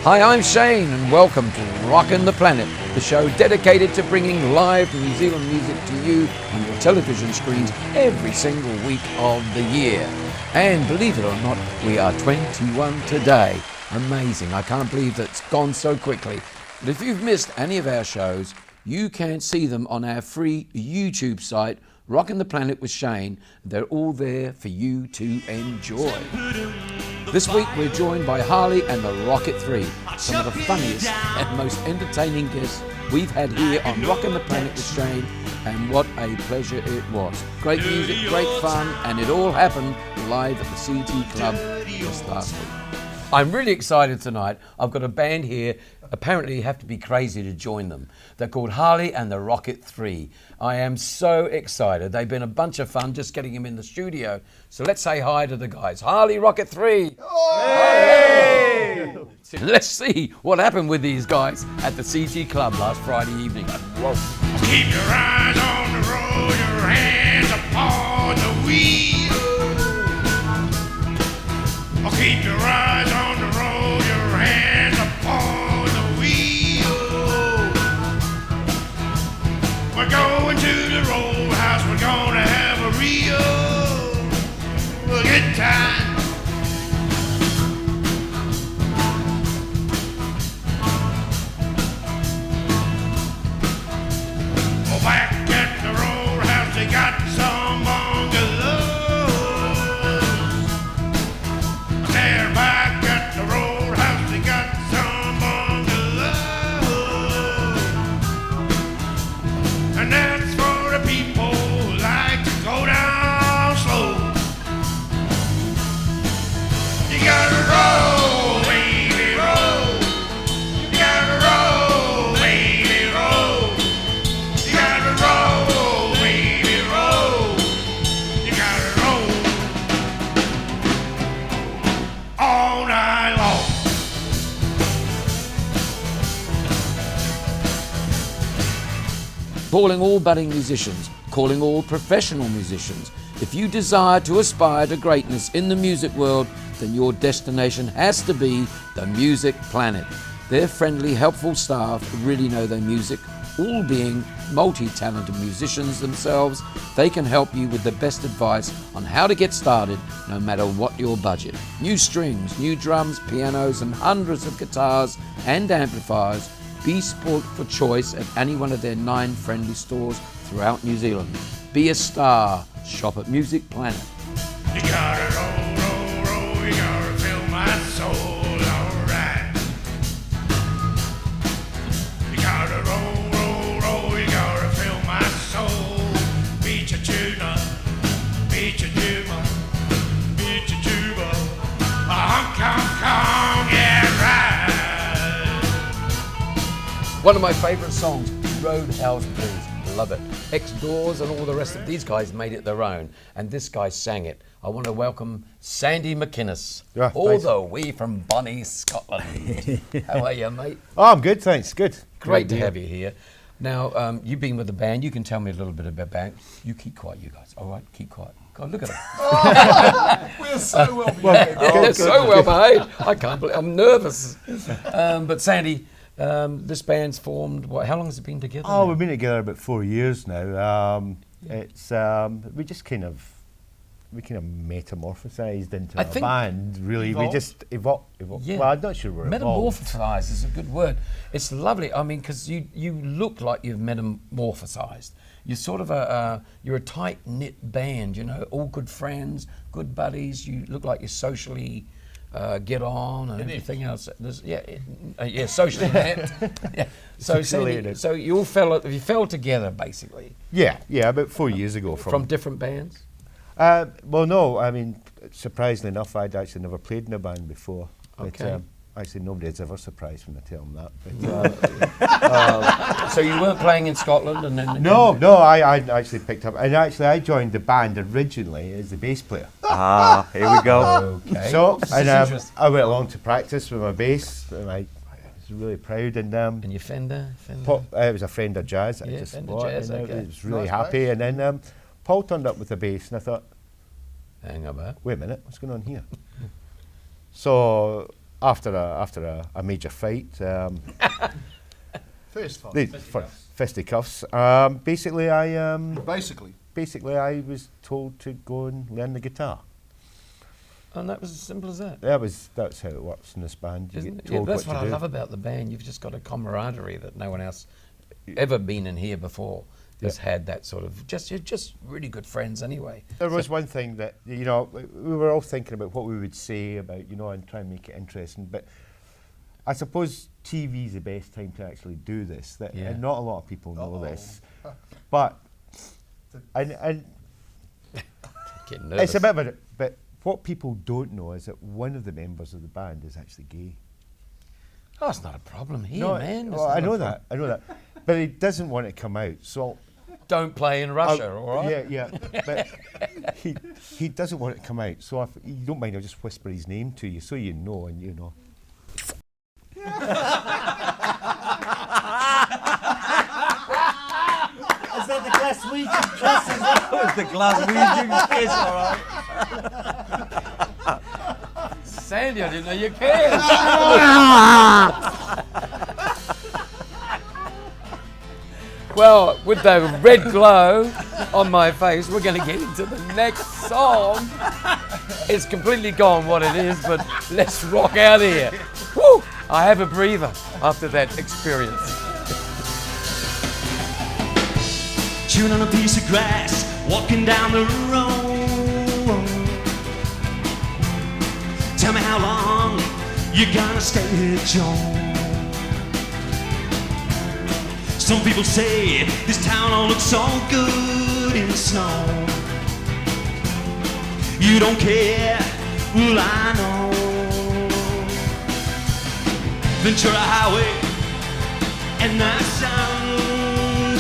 Hi, I'm Shane and welcome to Rockin The Planet, the show dedicated to bringing live New Zealand music to you on your television screens every single week of the year. And believe it or not, we are 21 today. Amazing, I can't believe that's gone so quickly. But if you've missed any of our shows, you can see them on our free YouTube site, Rockin The Planet with Shane. They're all there for you to enjoy. This week we're joined by Harley and the Rocket III, some of the funniest and most entertaining guests we've had here on Rockin The Planet with Shane, and what a pleasure it was. Great music, great fun, and it all happened live at the CT Club just last week. I'm really excited tonight. I've got a band here. Apparently you have to be crazy to join them. They're called Harley and the Rocket III. I am so excited. They've been a bunch of fun just getting them in the studio. So let's say hi to the guys. Harley, Rocket III. Hey! Let's see what happened with these guys at the CT Club last Friday evening. Whoa. Keep your eyes on the road, your hands upon the wheel. Keep your eyes on the road, your hands upon the wheel. We're going to the roadhouse, we're gonna have a real good time. Oh, back at the roadhouse, they got some bungalows. They're back at the roadhouse, they got some bungalows. And that's for the people who like to go down slow. You gotta roll, baby, roll. You gotta roll, baby, roll. You gotta roll, baby, roll. You gotta roll all night long. Calling all budding musicians, calling all professional musicians. If you desire to aspire to greatness in the music world, then your destination has to be the Music Planet. Their friendly, helpful staff really know their music. All being multi-talented musicians themselves, they can help you with the best advice on how to get started, no matter what your budget. New strings, new drums, pianos, and hundreds of guitars and amplifiers. Be sport for choice at any one of their 9 friendly stores throughout New Zealand. Be a star. Shop at Music Planet. You gotta roll, roll, roll. You gotta fill my soul, alright. You gotta roll, roll, roll. You gotta fill my soul. Beat your tuna, beat your tuba, beat your tuba. Honk, honk, honk, yeah, right. One of my favourite songs, Roadhouse Blues. Love it. X-Doors and all the rest of these guys made it their own, and this guy sang it. I want to welcome Sandy McInnes, all the way from Bonnie, Scotland. How are you, mate? Oh, I'm good, thanks. Good. Great to have you here. Now, you've been with the band. You can tell me a little bit about the band. You keep quiet, you guys. All right, keep quiet. God, look at them. We're so well behaved. They're so well behaved. I can't believe. I'm nervous. But Sandy, this band's formed. How long has it been together? Oh, we've been together about 4 years now. It's we just kind of metamorphosized into a band. Really, Evolved? we just evolved. Yeah. Well, I'm not sure we're evolved. Metamorphosized is a good word. It's lovely. I mean, because you look like you've metamorphosized. You're sort of you're a tight knit band. You know, all good friends, good buddies. You look like you're socially. Get on and everything else. Socially inept. Yeah. So, Sandy, so you all fell together basically. Yeah, about 4 years ago From different bands. Well, no, I mean, surprisingly enough, I'd actually never played in a band before. Okay. But, actually, nobody's ever surprised when I tell them that. But, So you weren't playing in Scotland, and then no, I actually picked up, and actually I joined the band originally as the bass player. Ah, here we go. Okay. So, This is and interesting. I went along to practice with my bass, and I was really proud. And And your Fender. it was a Fender Jazz. I Yeah, just Fender bought, Jazz, and I okay. was really Nice happy. And then Paul turned up with the bass, and I thought, Hang about. wait a minute, what's going on here? So after a major fight, First fight. Fisticuffs. Basically, I was told to go and learn the guitar. And that was as simple as that. That's how it works in this band. You Isn't get it? told Yeah, that's what what to I do. love about the band. You've just got a camaraderie that no one else ever been in here before has had. That sort of you're just really good friends anyway. There was one thing that, you know, we were all thinking about what we would say about, you know, and try and make it interesting. But I suppose TV is the best time to actually do this. And not a lot of people know this. But and Getting nervous. it's a bit of a. But what people don't know is that one of the members of the band is actually gay. Oh, it's not a problem here, No, man. It's well, not I a know problem. that. I know that. But he doesn't want it to come out. So Don't play in Russia, all right? Yeah. But he doesn't want it to come out. So if you don't mind, I'll just whisper his name to you so you know, and you know. Is that the Glaswegian kiss as well? It's the Glaswegian kiss, all right. Sandy, I didn't know you cared. Well, with the red glow on my face, we're going to get into the next song. It's completely gone what it is, but let's rock out here. Woo! I have a breather after that experience. Chewing on a piece of grass, walking down the road. Tell me how long you gonna stay here, Joe. Some people say this town all looks so good in the snow. You don't care, well I know. Ventura Highway and the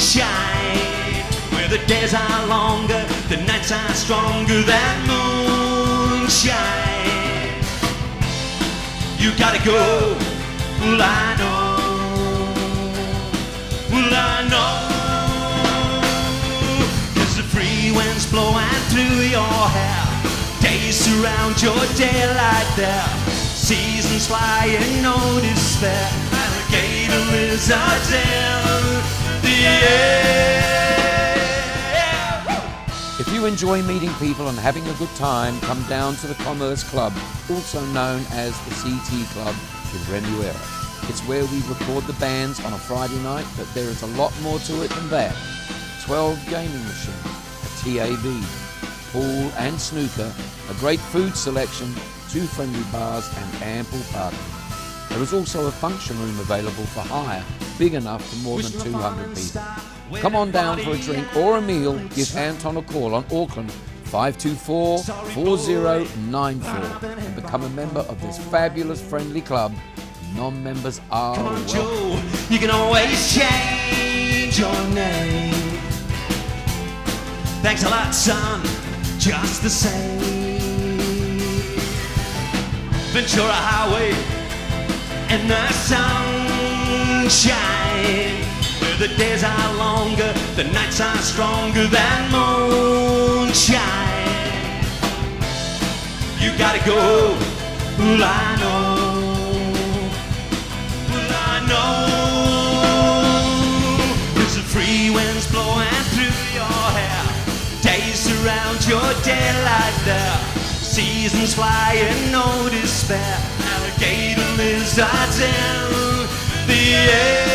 sunshine, where the days are longer, the nights are stronger than moonshine. You gotta go, well I know. Well, I know, 'cause the free wind's blowing through your hair. Days surround your daylight there. Seasons flying, no despair. Alligator lizards in the air. If you enjoy meeting people and having a good time, come down to the Commerce Club, also known as the CT Club in Remuera. It's where we record the bands on a Friday night, but there is a lot more to it than that. 12 gaming machines, a TAB, pool and snooker, a great food selection, 2 friendly bars and ample parking. There is also a function room available for hire, big enough for more than 200 people. Come on down for a drink or a meal. Give Anton a call on Auckland 524-4094 and become a member of this fabulous friendly club. Non-members are Come on, welcome. Joe, you can always change your name. Thanks a lot, son, just the same. Ventura Highway and the sunshine, where the days are longer, the nights are stronger than moonshine. You gotta go, well I know. There's the free winds blowing through your hair. Days surround your daylight there. Seasons flying, no despair. Alligator lizards in the air.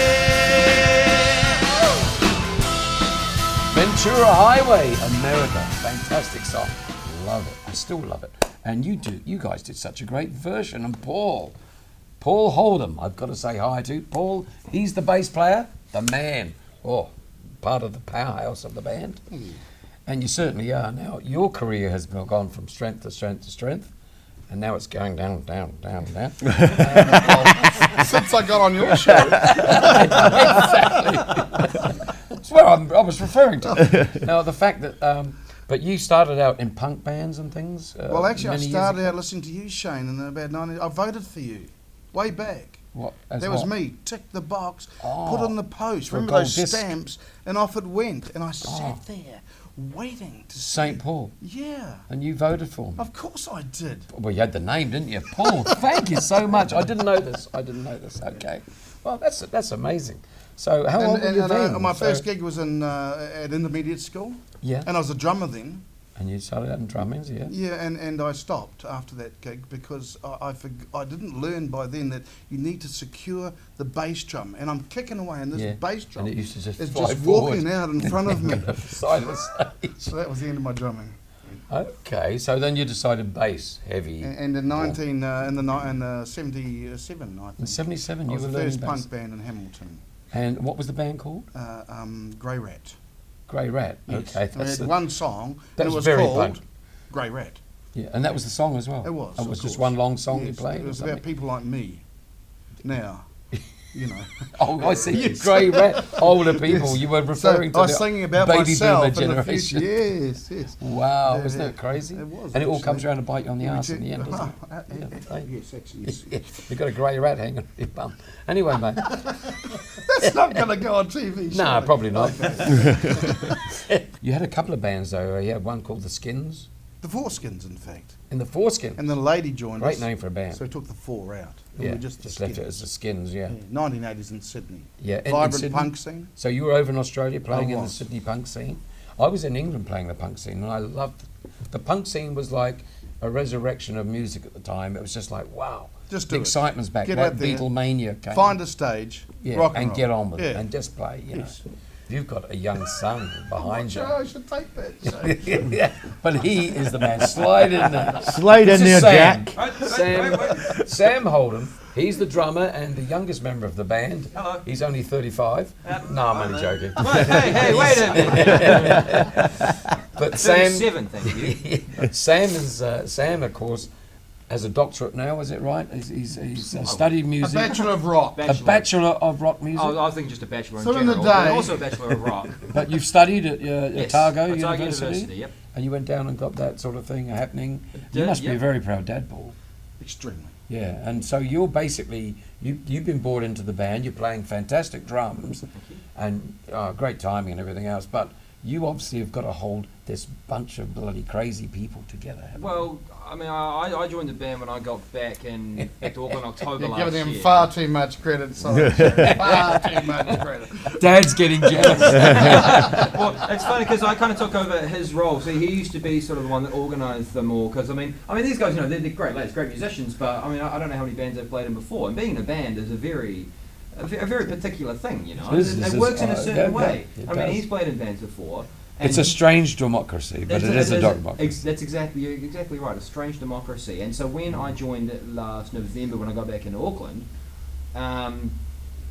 Ventura Highway, America. Fantastic song. Love it. I still love it. And you guys did such a great version. And Paul Hold'em, I've got to say hi to. Paul, he's the bass player, the man. Oh, part of the powerhouse of the band. And you certainly are. Now, your career has gone from strength to strength to strength, and now it's going down, down, down, down. Since I got on your show. Exactly. That's what I was referring to. Now, the fact that, but you started out in punk bands and things. Well, actually, I many years started ago. out listening to you, Shane, in about 90. I voted for you, way back. What? As That was what? me. Tick the box, Oh, put on the post. for a Remember gold those disc. stamps? And off it went. And I sat there waiting to see. St. Paul. Yeah. And you voted for him. Of course I did. Well, you had the name, didn't you? Paul, thank you so much. I didn't know this. Okay. Well, that's amazing. So how old were you then? My first gig was at intermediate school. Yeah. And I was a drummer then. And you started out in drumming, yeah? Yeah, and I stopped after that gig because I didn't learn by then that you need to secure the bass drum. And I'm kicking away, and this bass drum and it used to just is fly just forward. walking out in front of me. Side of the stage. So that was the end of my drumming. Okay, so then you decided bass, heavy. And in 77, I think. In 77, I you was were the learning first bass. punk band in Hamilton. And what was the band called? Grey Rat. Grey Rat. Yes. Okay, We had one song, that and it was was very called punk. Grey Rat. Yeah, and that was the song as well. It was. It of was just course. one long song you Yes, played. It was or about something? people like me. Now, you know. Oh, I see. Yes. Grey Rat, older people. Yes. You were referring So I to was the singing about baby myself boomer in the generation. future. Yes. Wow, Yeah, isn't yeah. that crazy? It was, And it all actually. comes around to bite you on the arse in the end, doesn't it? Yes, actually. Yes. You've got a grey rat hanging on your bum. Anyway, mate. That's not going to go on TV. No, surely. probably not. You had a couple of bands, though. You had one called The Skins. The Foreskins, in fact. And The Foreskins. And the lady joined us. Great name for a band. So we took the four out. And Yeah, we just left it as The Skins, yeah. 1980s in Sydney. Yeah, in Vibrant Sydney? punk scene. So you were over in Australia playing I in the was. Sydney punk scene. I was in England playing the punk scene, and I loved it. The punk scene was like a resurrection of music at the time. It was just like, wow. Just the do it. excitement's back. Get Like out there, Beatlemania came. Find a stage, yeah, rock and roll. get on with it, Yeah. and just play, you Yes. know. You've got a young son behind you. Sure, I should take that. So. Yeah, but he is the man. Slide in there. Slide This in is there, Sam. Jack. Sam Holden. He's the drummer and the youngest member of the band. Hello. He's only 35. No, I'm only joking. Hey, wait a minute. But Sam, 37, thank you. Sam, of course, has a doctorate now. Is it right? He's studied A music. Bachelor of Rock. A bachelor of rock music. I was thinking just a bachelor So in in the general, but day- also a bachelor of rock. But you've studied at Yes, Otago Otago University, yep. and you went down and got that sort of thing happening. You did, must be a yep. very proud dad, Paul. Extremely. Yeah, and so you're basically you've been brought into the band. You're playing fantastic drums, and great timing and everything else. But you obviously have got to hold this bunch of bloody crazy people together. haven't you? Well, I mean, I joined the band when I got back to Auckland October You're last giving him year. far too much credit, sorry. Far too much credit. Dad's getting jealous. Well, it's funny because I kind of took over his role. See, he used to be sort of the one that organised them all. Because I mean, these guys, you know, they're great lads, great musicians. But I mean, I don't know how many bands they've played in before. And being in a band is a very particular thing, you know. It works in a certain way. it I mean, does. he's played in bands before. And It's a strange democracy, but it is a democracy. That's exactly right. A strange democracy. And so when I joined it last November, when I got back into Auckland,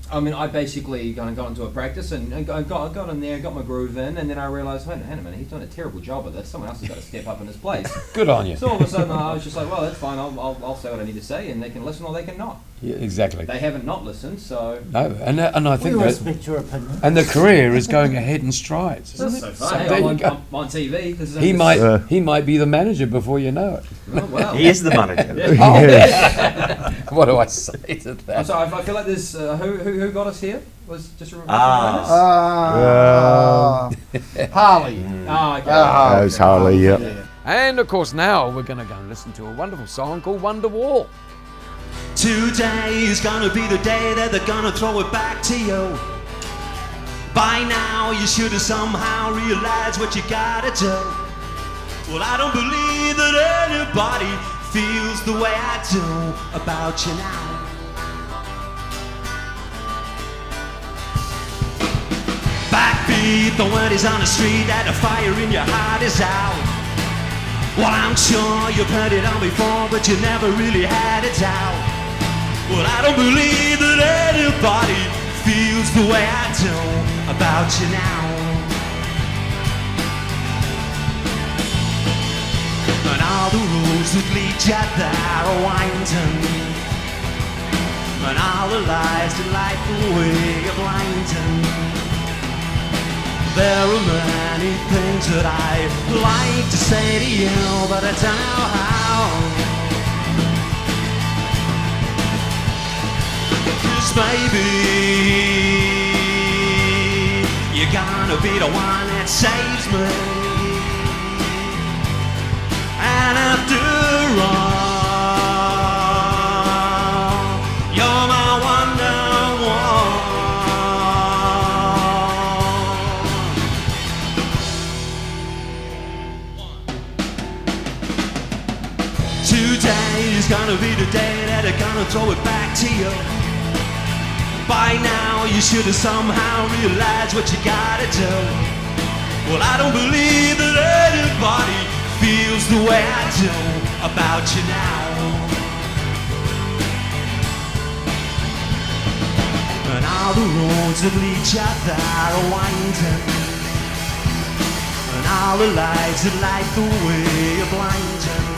I mean, I basically kind of got into a practice and I got in there, got my groove in, and then I realised, hang on a minute, he's doing a terrible job of this. Someone else has got to step up in his place. Good on you. So all of a sudden, I was just like, well, that's fine. I'll say what I need to say, and they can listen or they can not. Yeah, exactly. They haven't not listened, so. No, and I think We that, respect your opinion. and the career is going ahead in strides, isn't it? So So far, there you I'm go. on TV. This is He might be the manager before you know it. Oh, wow. He is the manager. Oh, yeah. What do I say to I'm that? sorry, I feel like this. Who got us here? Was just a Harley. okay. That was Harley, yeah. And of course, now we're going to go and listen to a wonderful song called Wonderwall. Today is gonna be the day that they're gonna throw it back to you. By now you should have somehow realized what you gotta do. Well, I don't believe that anybody feels the way I do about you now. Backbeat, the word is on the street that the fire in your heart is out. Well, I'm sure you've heard it all before, but you never really had it out. Well, I don't believe that anybody feels the way I do about you now. And all the roads that lead you there are winding, and all the lies that light the way are blinding. There are many things that I'd like to say to you, but I don't know how. 'Cause baby, you're gonna be the one that saves me. And after all, you're my Wonderwall. Today is gonna be the day that they're gonna throw it back to you. By now you should have somehow realized what you gotta do. Well, I don't believe that anybody feels the way I do about you now. And all the roads that lead you there are winding, and all the lights that light the way are blinding.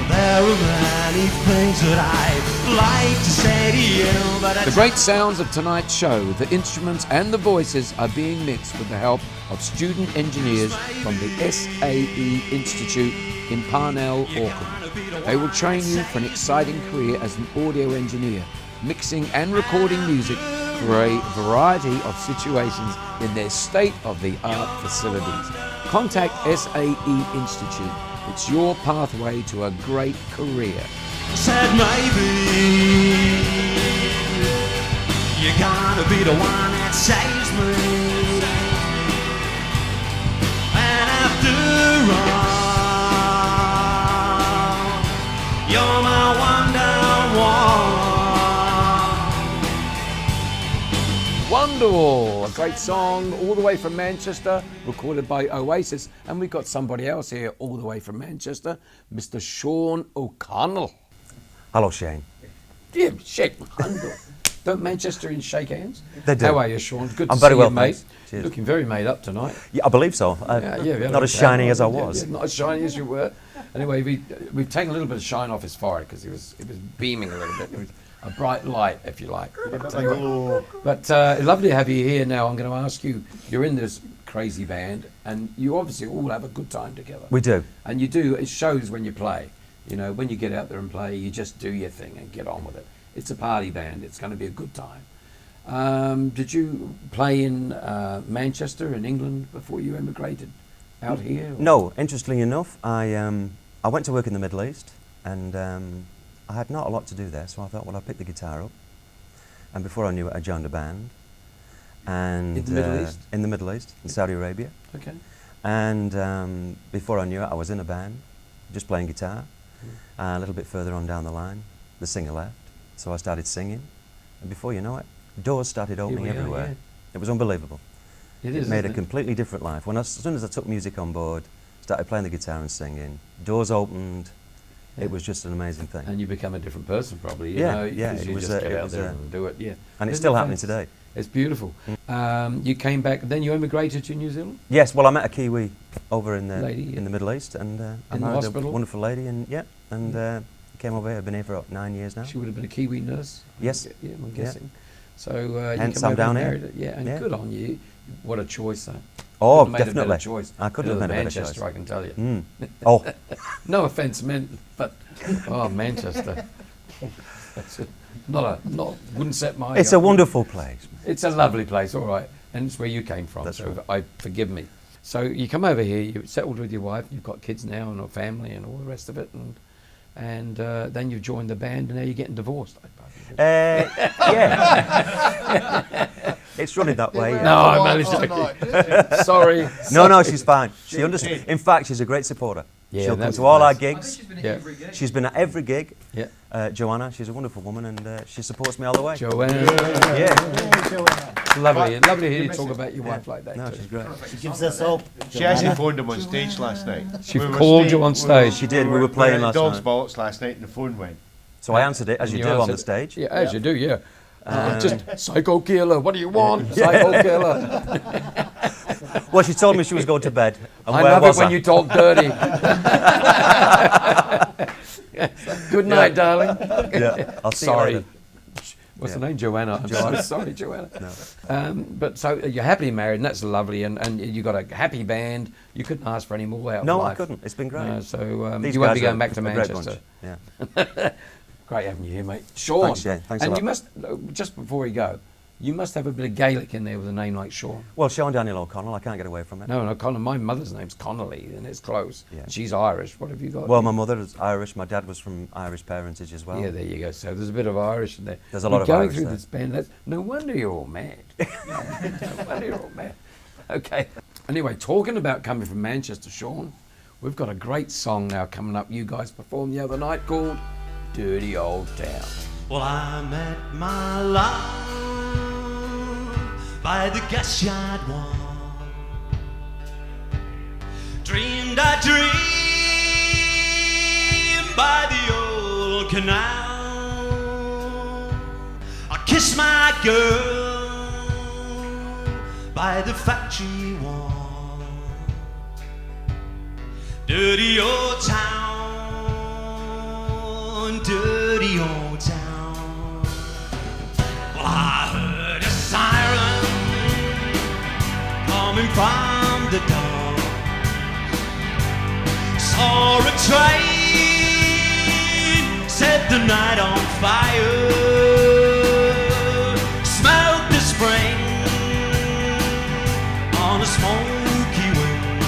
There are many things that I'd like to say to you, but The great sounds of tonight's show, the instruments and the voices are being mixed with the help of student engineers from the SAE Institute in Parnell, Auckland. They will train you for an exciting career as an audio engineer, mixing and recording music for a variety of situations in their state-of-the-art facilities. Contact SAE Institute. It's your pathway to a great career. said maybe you're gonna be the one that saves me. And after all, you're my Wonderwall, a great song all the way from Manchester, recorded by Oasis. And we've got somebody else here all the way from Manchester, Mr. Sean O'Connell. Hello, Shane. Yeah, shake hand. Don't Manchesterians shake hands? They do. How are you, Sean? Good to I'm see very well, you, mate. thanks. Cheers. Looking very made up tonight. Yeah, I believe so. Not as shiny as I was. Yeah, not as shiny as you were. Anyway, we've taken a little bit of shine off his forehead because it was beaming a little bit. It was a bright light, if you like. But lovely to have you here now. I'm going to ask you, you're in this crazy band, and you obviously all have a good time together. We do. And you do, it shows when you play. You know, when you get out there and play, you just do your thing and get on with it. It's a party band. It's going to be a good time. Did you play in Manchester in England before you emigrated out here? Or? No, interestingly enough, I went to work in the Middle East, and I had not a lot to do there, so I thought, well, I'll pick the guitar up. And before I knew it, I joined a band. And In the Middle East? In the Middle East, in Saudi Arabia. Okay. And before I knew it, I was in a band, just playing guitar. A little bit further on down the line, the singer left, so I started singing. And before you know it, doors started opening everywhere. Yeah. It was unbelievable. It made a completely different life. As soon as I took music on board, started playing the guitar and singing, doors opened. Yeah. It was just an amazing thing. And you become a different person, probably. Yeah, know, yeah, 'cause it you was, just get it out was, there and do it. Yeah. And it's Isn't still it happening fantastic? today. It's beautiful. You came back, then you emigrated to New Zealand. Yes, well, I met a Kiwi over in the Lady, yeah. in the Middle East, and I In the married hospital? a wonderful lady, and came over here. I've been here for 9 years now. She would have been a Kiwi nurse. Yes. Yeah, I'm Yeah. guessing. So Hence you come I'm over down and here. married her. Yeah, and Yeah. good on you. What a choice, though. Oh, Couldn't have made a definitely. better choice. I couldn't have Better made a than better Manchester, choice. I can tell you. Mm. Oh, No offence meant, but Manchester. Wouldn't set my. it's a wonderful place. It's a lovely place, all right, and it's where you came from. That's so right. forgive me. So you come over here, you settled with your wife, you've got kids now and a family and all the rest of it, and then you joined the band, and now you're getting divorced. Yeah. It's running that way. Yeah. No, I'm only joking. Sorry. No, she's fine. She understands. In fact, she's a great supporter. Yeah, She'll come that's to all our nice. gigs. she's been at Yeah. every gig. She's been at every gig. Yeah. Joanna, she's a wonderful woman, and she supports me all the way. Joanne. Yeah. Lovely to hear you talk about your wife like that. No, too. she's great. She gives us hope. She actually phoned him on stage last night. She called you on stage. She did. We were playing last Dog's night. Bolts last night, and the phone went. So I answered it, as you do on the answered- stage. Yeah, as you do, yeah. Just psycho killer. What do you want? Psycho killer. Well, she told me she was going to bed. And I where love was it when I? you talk dirty. Good night, darling. Yeah. I'll see you Sorry. later. What's Yeah. the name? Joanna. I'm so sorry, Joanna. No. But so you're happily married, and that's lovely, and you got a happy band. You couldn't ask for any more out of No, life. I couldn't. It's been great. So These you won't guys be going are back to a great Manchester. bunch. Yeah. Great having you here, mate. Sean. Thanks, Shane. Thanks a and lot. you must, just before you go, You must have a bit of Gaelic in there with a name like Sean. Well, Sean Daniel O'Connell, I can't get away from it. No, my mother's name's Connolly, and it's close. Yeah. She's Irish. What have you got? Well, my mother is Irish. My dad was from Irish parentage as well. Yeah, there you go. So there's a bit of Irish in there. There's a lot of going Irish through there. this band. No wonder you're all mad. No wonder you're all mad. Okay. Anyway, talking about coming from Manchester, Sean, we've got a great song now coming up. You guys performed the other night called "Dirty Old Town." Well, I met my love by the gas yard wall. Dreamed I dreamed by the old canal. I kissed my girl by the factory wall. Dirty old town, dirty old town. Well, I heard a siren coming from the dawn. Saw a train, set the night on fire. Smelled the spring on a smoky wind.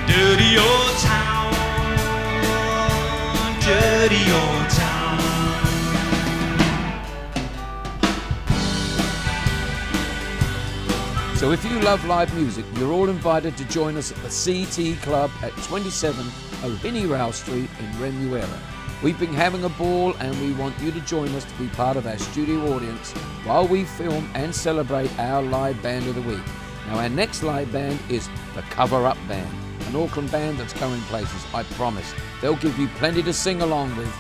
Dirty old town, dirty old town. So if you love live music, you're all invited to join us at the CT Club at 27 Ohinerau Street in Remuera. We've been having a ball and we want you to join us to be part of our studio audience while we film and celebrate our live band of the week. Now our next live band is the Cover Up Band, an Auckland band that's going places, I promise. They'll give you plenty to sing along with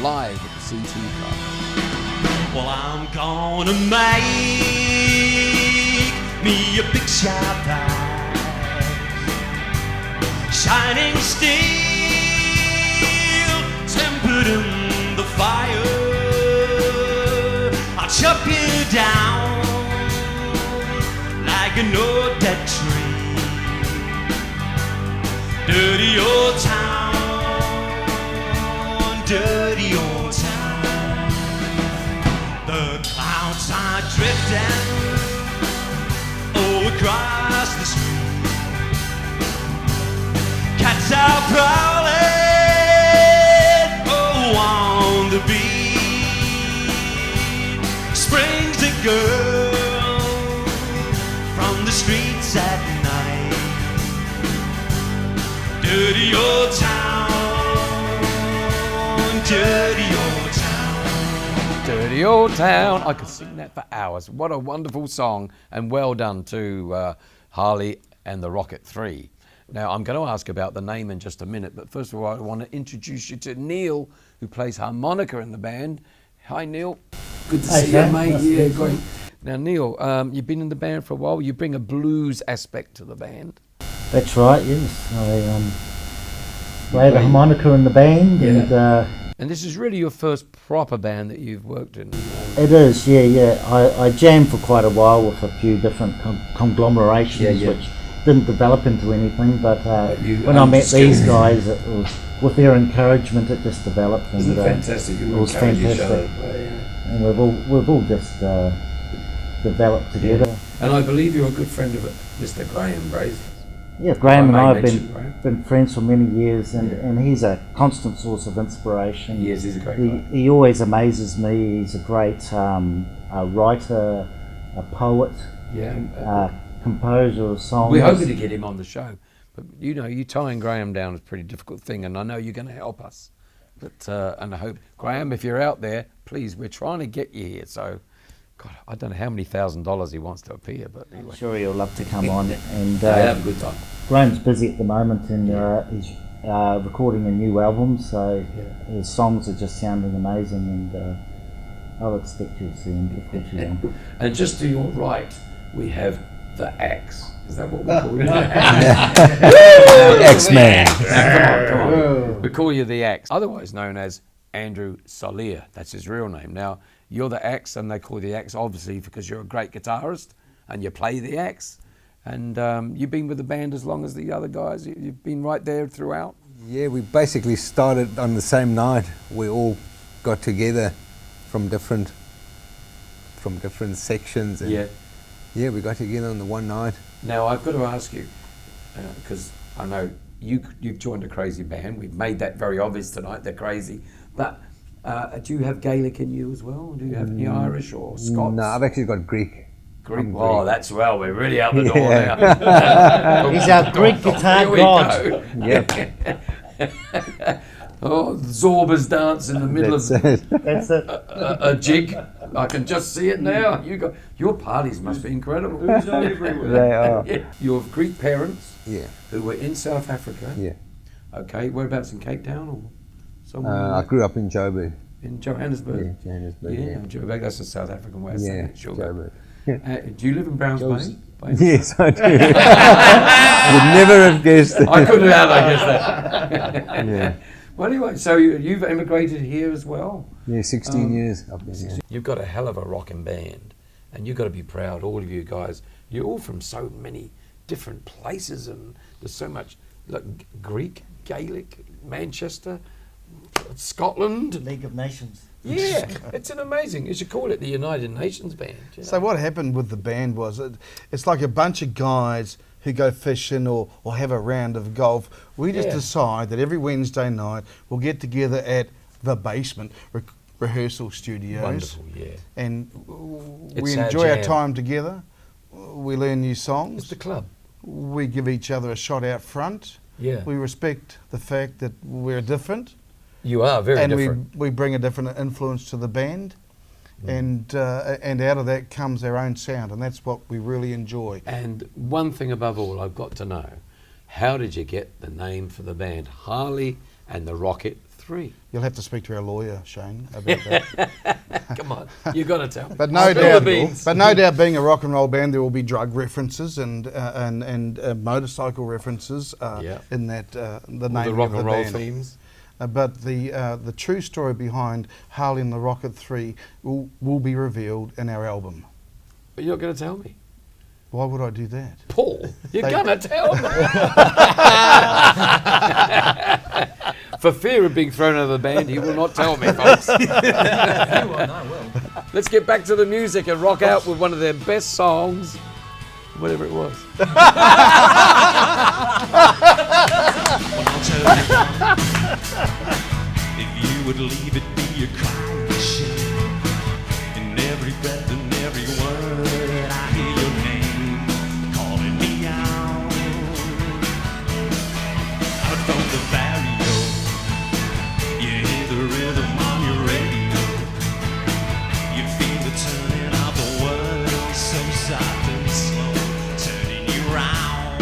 live at the CT Club. Well, I'm gonna make me a big sharp prize, shining steel, tempered in the fire. I'll chop you down like an old dead tree. Dirty old town, dirty old town. The clouds are drifting across the street. Cats are prowling, oh, on the beat. Springs a girl from the streets at night. Dirty old town, dirty old town. Dirty Old Town. I could sing that for hours. What a wonderful song, and well done to Harley and the Rocket III. Now, I'm going to ask about the name in just a minute, but first of all, I want to introduce you to Neil, who plays harmonica in the band. Hi, Neil. Good to see you, mate. Yeah, great. Now, Neil, you've been in the band for a while. You bring a blues aspect to the band. That's right, yes. I play the harmonica in the band, and this is really your first proper band that you've worked in. It is, yeah. I jammed for quite a while with a few different conglomerations, which didn't develop into anything, but when I met these guys, it was, with their encouragement, it just developed. And, Isn't it fantastic? It was fantastic. And we've all just developed together. And I believe you're a good friend of Mr. Graham Brazen. Yeah, Graham and I have been friends for many years, and he's a constant source of inspiration. Yes, he's a great guy. He always amazes me. He's a great a writer, a poet, composer of songs. We're hoping to get him on the show, but you tying Graham down is a pretty difficult thing, and I know you're going to help us. But and I hope, Graham, if you're out there, please, we're trying to get you here. So, God, I don't know how many $1,000s he wants to appear, but anyway. I'm sure he'll love to come on. And have a good time. Graham's busy at the moment, and he's recording a new album, so his songs are just sounding amazing, and I'll expect you to see him before too long. And just to your right, we have the Axe. Is that what we call you? X-Man. Come on. We call you the Axe, otherwise known as Andrew Solier. That's his real name. Now, you're the Axe, and they call you the Axe, obviously, because you're a great guitarist, and you play the Axe. And you've been with the band as long as the other guys? You've been right there throughout? Yeah, we basically started on the same night. We all got together from different from different sections. And Yeah. Yeah, we got together on the one night. Now I've got to ask you, because I know you've joined a crazy band. We've made that very obvious tonight. They're crazy, but do you have Gaelic in you as well? Do you have any Irish or Scots? No, I've actually got Greek. Greek. I'm Oh, Greek. that's well. We're really out the door Yeah. now. He's our Greek guitar Here we god. go. Yep. Oh, Zorba's dance in the middle That's of it. That's it. a jig. I can just see it now. Your parties must be incredible. Who's everywhere? They are. Yeah. You have Greek parents Yeah. who were in South Africa. Yeah. Okay, whereabouts in Cape Town or somewhere? I grew up in Joburg. In Johannesburg. Yeah, Johannesburg. Yeah, Joburg. That's a South African way of saying Yeah, it. Sure. Joburg. Do you live in Browns Bay? By any Yes, I do. Would never have guessed it. I couldn't have, I guess that. Yeah. Well, anyway, so you've emigrated here as well. Yeah, 16 years I've been here. You've got a hell of a rocking band, and you've got to be proud, all of you guys. You're all from so many different places, and there's so much like Greek, Gaelic, Manchester, Scotland. League of Nations. Yeah, it's an amazing. You should call it the United Nations Band. You know? So what happened with the band was it's like a bunch of guys who go fishing or have a round of golf. We just decide that every Wednesday night we'll get together at the basement rehearsal studios. Wonderful, yeah. And It's we our enjoy our jam. time together. We learn new songs. It's the club. We give each other a shot out front. Yeah. We respect the fact that we're different. You are very and different. we bring a different influence to the band. And out of that comes our own sound, and that's what we really enjoy. And one thing above all, I've got to know, how did you get the name for the band, Harley and the Rocket III? You'll have to speak to our lawyer, Shane, about that. Come on, you got to tell me. But no Spill doubt, the beans. being a rock and roll band, there will be drug references and motorcycle references in that the All name the rock of the and roll band. themes. But the true story behind Harley and the Rocket III will be revealed in our album. But you're going to tell me. Why would I do that? Paul, you're They- going to tell me. For fear of being thrown out of the band, he will not tell me, folks. Let's get back to the music and rock out with one of their best songs, whatever it was. I'll tell you, if you would leave it be a crying shame. In every breath and every word, I hear your name calling me out. Out from the barrio, you hear the rhythm on your radio. You feel the turning of the world, so soft and slow, turning you round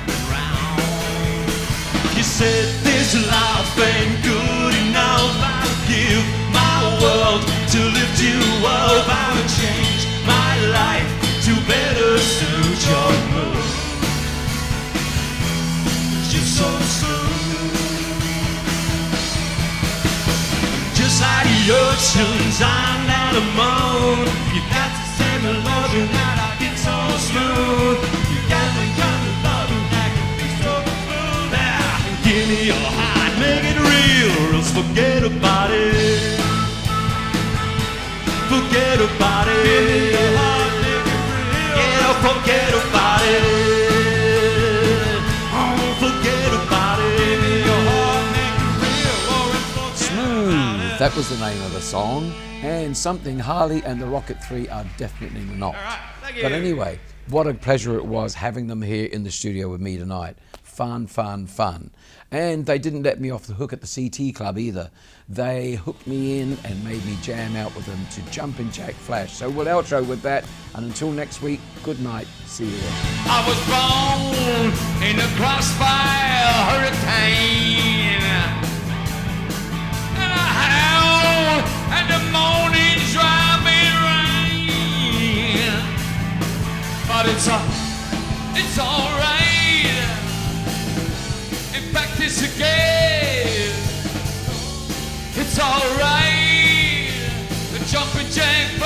and round. You said this life ain't good enough. I would give my world to lift you up. I would change my life to better suit your mood. You're so smooth. Just like the oceans, I'm not alone. You got the same loving that I get so smooth. You got the kind of loving that can be so smooth. Now, give me your heart, make it real, or else forget about it. Forget about it. Give me your heart, make it real. Yeah, forget about it. Oh, forget about it. Give me your heart, make it real, or else forget Smooth, about it. that was the name of the song, and something Harley and the Rocket III are definitely not. But anyway, what a pleasure it was having them here in the studio with me tonight. Fun, fun, fun. And they didn't let me off the hook at the CT Club either. They hooked me in and made me jam out with them to Jumpin' Jack Flash. So we'll outro with that, and until next week, good night, see you then. I was born in a crossfire hurricane, and a howl and the morning driving rain. But it's alright. In fact, it's a game. It's alright. The jumping jack